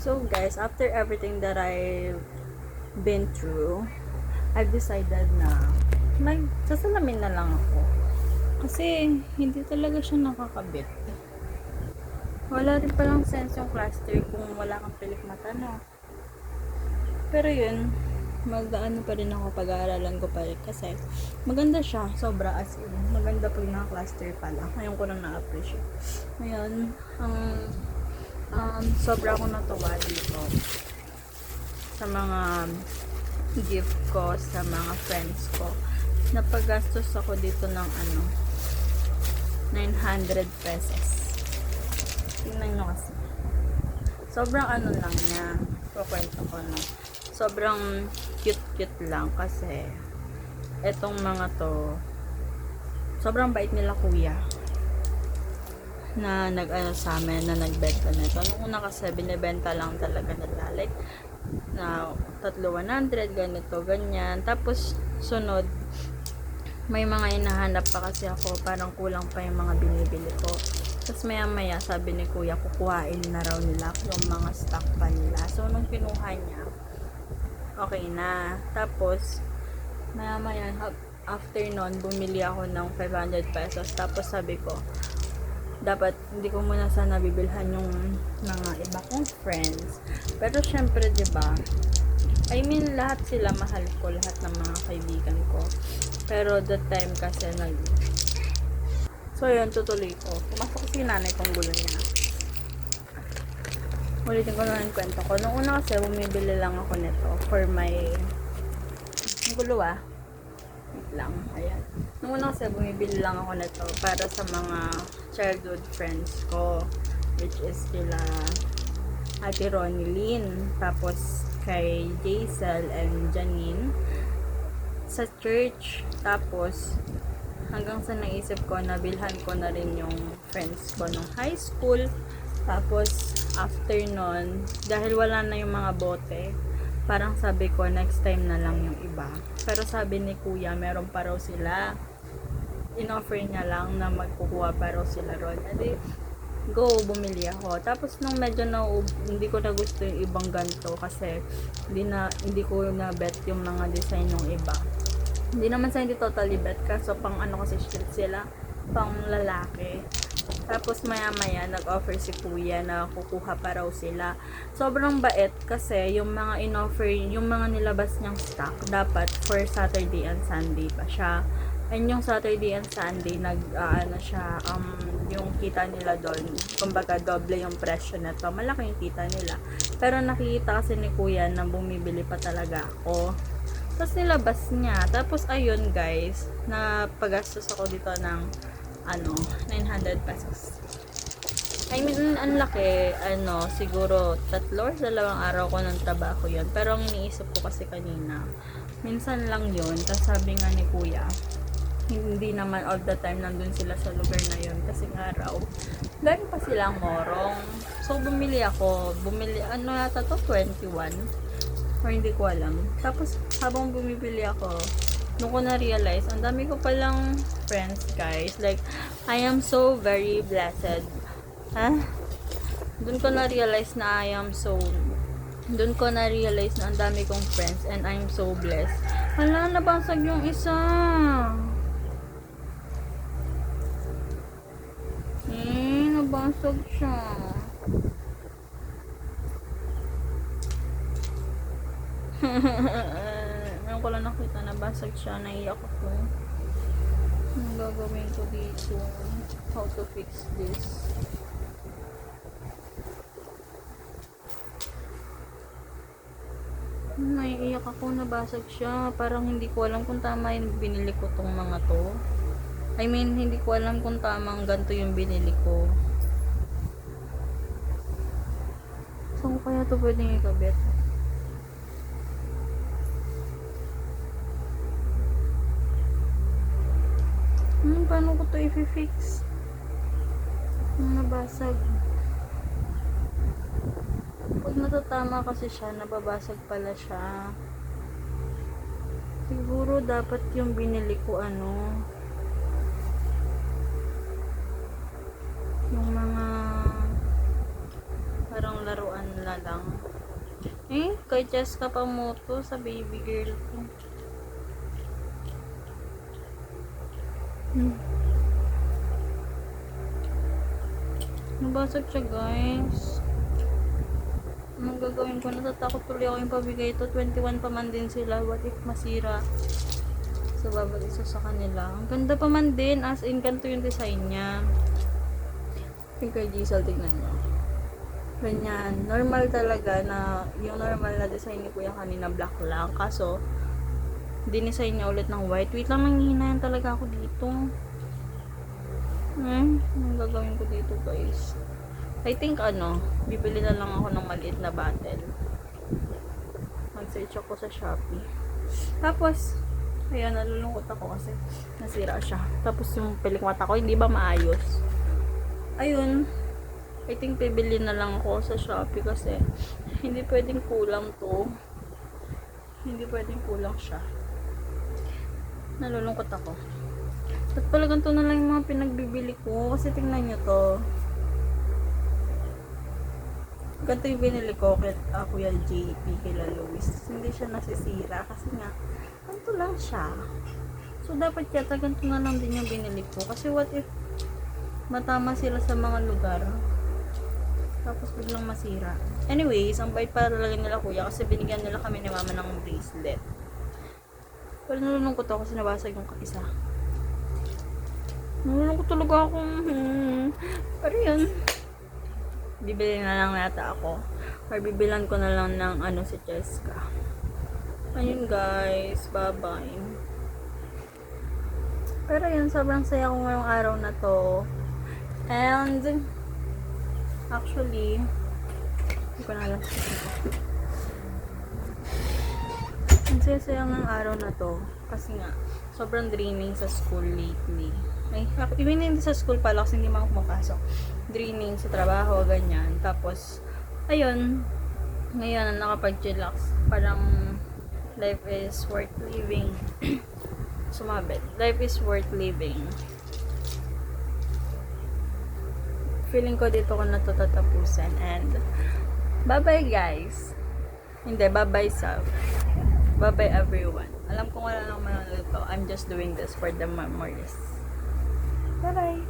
So guys, after everything that I've been through, I've decided na magsasalamin na lang ako. Kasi hindi talaga siya nakakabit. Wala rin palang sense yung cluster kung wala kang pilik mata, no? Pero yun, mag-ano pa rin ako, pag-aaralan ko pa rin kasi maganda siya, sobra as in. Maganda po yung cluster pala. Ngayon ko lang na-appreciate. Ngayon, sobra akong natuwa dito sa mga gift ko sa mga friends ko. Napagastos ako dito ng 900 pesos. Tingnan nyo kasi. Sobrang lang niya. Kukwento ko na. Sobrang cute lang kasi etong mga to sobrang bait nila kuya na sa amin na nagbenta nito. Nung una kasi binibenta lang talaga nila like na 300 ganito ganyan, tapos sunod may mga inahanap pa kasi ako, parang kulang pa yung mga binibili ko. Tapos maya sabi ni kuya kukuhain na raw nila yung mga stock pa nila. So nung kinuha niya, okay na. Tapos maya after nun bumili ako ng 500 pesos. Tapos sabi ko dapat hindi ko muna sana bibilhan yung mga iba kong friends. Pero syempre 'di ba? I mean lahat sila mahal ko, lahat ng mga kaibigan ko. Pero that time kasi so yun, tutuloy ko. Pumasok si nanay kong gulo niya. Ulitin ko na yung kwento ko. Nung una kasi bumibili lang ako nito for my gulo wait lang, ayan. Nung una kasi bumibili lang ako nito para sa mga childhood friends ko, which is kila Ate Ronilyn, tapos kay Jaisel and Janine sa church. Tapos hanggang sa naisip ko na bilhan ko na rin yung friends ko nung high school. Tapos after nun, dahil wala na yung mga bote, parang sabi ko next time na lang yung iba. Pero sabi ni kuya meron pa raw sila, in-offer niya lang na magkukuha pa raw sila ron. Edi go, bumili ako. Tapos nung medyo hindi ko na gusto yung ibang ganito kasi hindi ko na bet yung mga design ng iba. Hindi naman sa hindi totally bet kaso pang kasi street sila, pang lalaki. Tapos maya nag-offer si kuya na kukuha pa raw sila. Sobrang bait kasi yung mga in-offer, yung mga nilabas niyang stock dapat for Saturday and Sunday pa siya. And yung Saturday and Sunday siya, yung kita nila doon, kumbaga doble yung presyo na to, malaki yung kita nila. Pero nakikita kasi ni kuya na bumibili pa talaga ako. Tapos nilabas niya. Tapos ayun guys, napagastos ako dito ng 900 pesos. I mean, ang laki, siguro 3 or 2 araw ko ng trabaho yun. Pero ang iniisip ko kasi kanina, minsan lang yun. Tapos sabi nga ni kuya, hindi naman all the time nandun sila sa lugar na yun. Kasi nga raw, galing pa silang Morong. So, bumili ako. Yata to, 21. Or hindi ko alam. Tapos, habang bumibili ako, nung ko na-realize, ang dami ko palang friends, guys. Like, I am so very blessed. Doon ko na-realize na doon ko na-realize na ang dami kong friends and I'm so blessed. Hala, nabasag yung isa. Nabasag siya. Ngayon ko lang nakita na basag siya, naiyak ako. Ang gagawin ko dito? How to fix this? Naiiyak ako, nabasag siya. Parang hindi ko alam kung tama yung binili ko tong mga to. I mean, hindi ko alam kung tamang ganito yung binili ko. Saan ko kaya ito pwedeng ikabit? Paano ko ito i-fix? Nabasag. Pag natatama kasi siya, nababasag pala siya. Siguro dapat yung binili ko yung mga parang laruan na lang. Kay Cheska Pamoto sa baby girl ko. Nabasag siya, guys. Anong gagawin ko? Natatakot tuloy ako yung pabigay ito. 21 pa man din sila. What if masira? So, babag isa sa kanila. Ang ganda pa man din. As in, ganito yung design niya. Yung kay Giselle, tignan nyo. Ganyan. Normal talaga na, yung normal na design ni Kuya kanina, black lang. Kaso, dinisign niya ulit ng white. Wait lang, nanghihinayan talaga ako dito. Anong gagawin ko dito, guys? I think, bibili na lang ako ng maliit na bottle. Mag-search ako sa Shopee. Tapos, ayan, nalulungkot ako kasi nasira siya. Tapos, yung pilikmata ko, hindi ba maayos? Ayun. I think bibili na lang ako sa Shopee kasi hindi pwedeng kulang to. Hindi pwedeng kulang siya. Nalulungkot ako. At pala ganito na lang yung mga pinagbibili ko. Kasi tingnan nyo to. Ganito yung binili ko kay Kuya JP, kila Luis. Hindi siya nasisira kasi nga ganito lang siya. So dapat yata ganito na lang din yung binili ko. Kasi what if matama sila sa mga lugar tapos biglang masira. Anyways, ang bait para talaga nila kuya kasi binigyan nila kami ni mama ng bracelet. Pero nalulungkot ako kasi nabasag yung isa. Nalulungkot talaga ako. Pero yun. Bibili na lang nata ako. Or bibilan ko na lang ng si Cheska. Ayun guys. Bye-bye. Pero yun, sobrang saya ko ngayong araw na to. And actually, hindi ko na alam. Ang saya-saya ng araw na to. Kasi nga, sobrang draining sa school lately. Even hindi sa school pala kasi hindi man ako pumapasok. Draining sa trabaho, ganyan. Tapos, ayun, ngayon, nakapag-chillax. Parang, life is worth living. Sumabit. Life is worth living. Feeling ko dito ko na to tatapusin. And, bye-bye guys. Hindi, bye-bye self. Bye-bye everyone. Alam ko wala nang manonood to. I'm just doing this for the memories. Bye-bye.